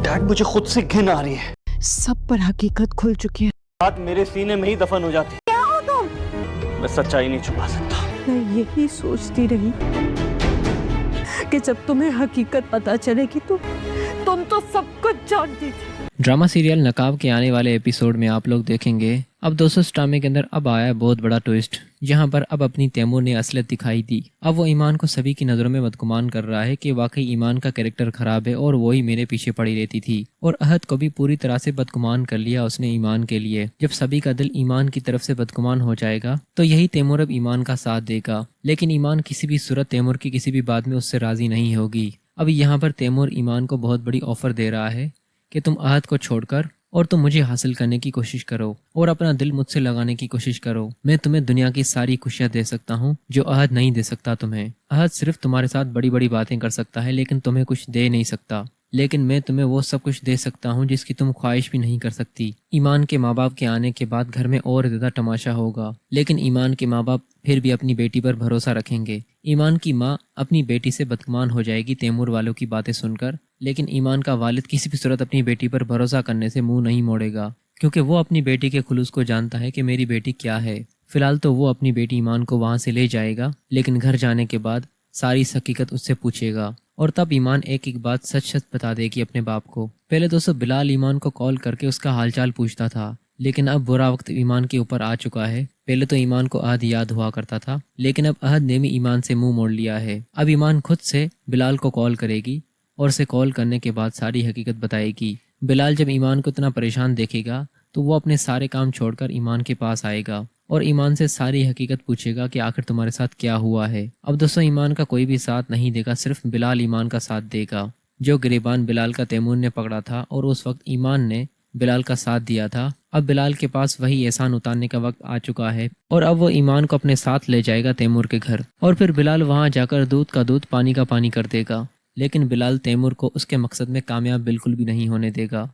Dad मुझे खुद से घिन आ रही है। सब पर हकीकत खुल चुकी है। बात मेरे सीने में ही दफन हो जाती। क्या हो तुम? मैं सच्चाई नहीं छुपा सकता। मैं यही सोचती रही कि जब तुम्हें हकीकत पता चलेगी तुम तो सब कुछ जानती थी। ड्रामा सीरियल नकाब के आने वाले एपिसोड में आप लोग देखेंगे अब दोस्तों इस ड्रामे के अंदर अब आया है बहुत बड़ा ट्विस्ट, जहां पर अब अपनी तैमूर ने असलियत दिखाई दी। अब वो ईमान को सभी की नज़रों में बदगुमान कर रहा है कि वाकई ईमान का कैरेक्टर खराब है और वही मेरे पीछे पड़ी रहती थी। और अहद को भी पूरी तरह से बदगुमान कर लिया उसने ईमान के लिए। जब सभी का दिल ईमान की तरफ से बदगुमान हो जाएगा तो यही तैमूर अब ईमान का साथ देगा। लेकिन ईमान किसी भी सूरत तैमूर की किसी भी बात में उससे राजी नहीं होगी। अब यहाँ पर तैमूर ईमान को बहुत बड़ी ऑफर दे रहा है कि तुम अहद को छोड़कर और तुम मुझे हासिल करने की कोशिश करो और अपना दिल मुझसे लगाने की कोशिश करो। मैं तुम्हें दुनिया की सारी खुशियां दे सकता हूँ जो अहद नहीं दे सकता तुम्हें। अहद सिर्फ तुम्हारे साथ बड़ी बड़ी बातें कर सकता है लेकिन तुम्हें कुछ दे नहीं सकता। लेकिन मैं तुम्हें वो सब कुछ दे सकता हूँ जिसकी तुम ख्वाहिश भी नहीं कर सकती। ईमान के माँ बाप के आने के बाद घर में और ज्यादा तमाशा होगा, लेकिन ईमान के माँ बाप फिर भी अपनी बेटी पर भरोसा रखेंगे। ईमान की माँ अपनी बेटी से बदगुमान हो जाएगी तैमूर वालों की बातें सुनकर, लेकिन ईमान का वालिद किसी भी सूरत अपनी बेटी पर भरोसा करने से मुंह नहीं मोड़ेगा, क्योंकि वो अपनी बेटी के खुलूस को जानता है कि मेरी बेटी क्या है। फिलहाल तो वो अपनी बेटी ईमान को वहाँ से ले जाएगा, लेकिन घर जाने के बाद सारी हकीकत उससे पूछेगा और तब ईमान एक एक बात सच सच बता देगी अपने बाप को। पहले दोस्तों बिलाल ईमान को कॉल करके उसका हालचाल पूछता था, लेकिन अब बुरा वक्त ईमान के ऊपर आ चुका है। पहले तो ईमान को अहद याद हुआ करता था, लेकिन अब अहद ने भी ईमान से मुंह मोड़ लिया है। अब ईमान खुद से बिलाल को कॉल करेगी और उसे कॉल करने के बाद सारी हकीकत बताएगी। बिलाल जब ईमान को इतना परेशान देखेगा तो वो अपने सारे काम छोड़कर ईमान के पास आएगा और ईमान से सारी हकीकत पूछेगा कि आखिर तुम्हारे साथ क्या हुआ है। अब दोस्तों ईमान का कोई भी साथ नहीं देगा, सिर्फ बिलाल ईमान का साथ देगा। जो गिरेबान बिलाल का तैमूर ने पकड़ा था और उस वक्त ईमान ने बिलाल का साथ दिया था, अब बिलाल के पास वही एहसान उतारने का वक्त आ चुका है और अब वो ईमान को अपने साथ ले जाएगा तैमूर के घर और फिर बिलाल वहां जाकर दूध का दूध पानी का पानी कर देगा। लेकिन बिलाल तैमूर को उसके मकसद में कामयाब बिल्कुल भी नहीं होने देगा।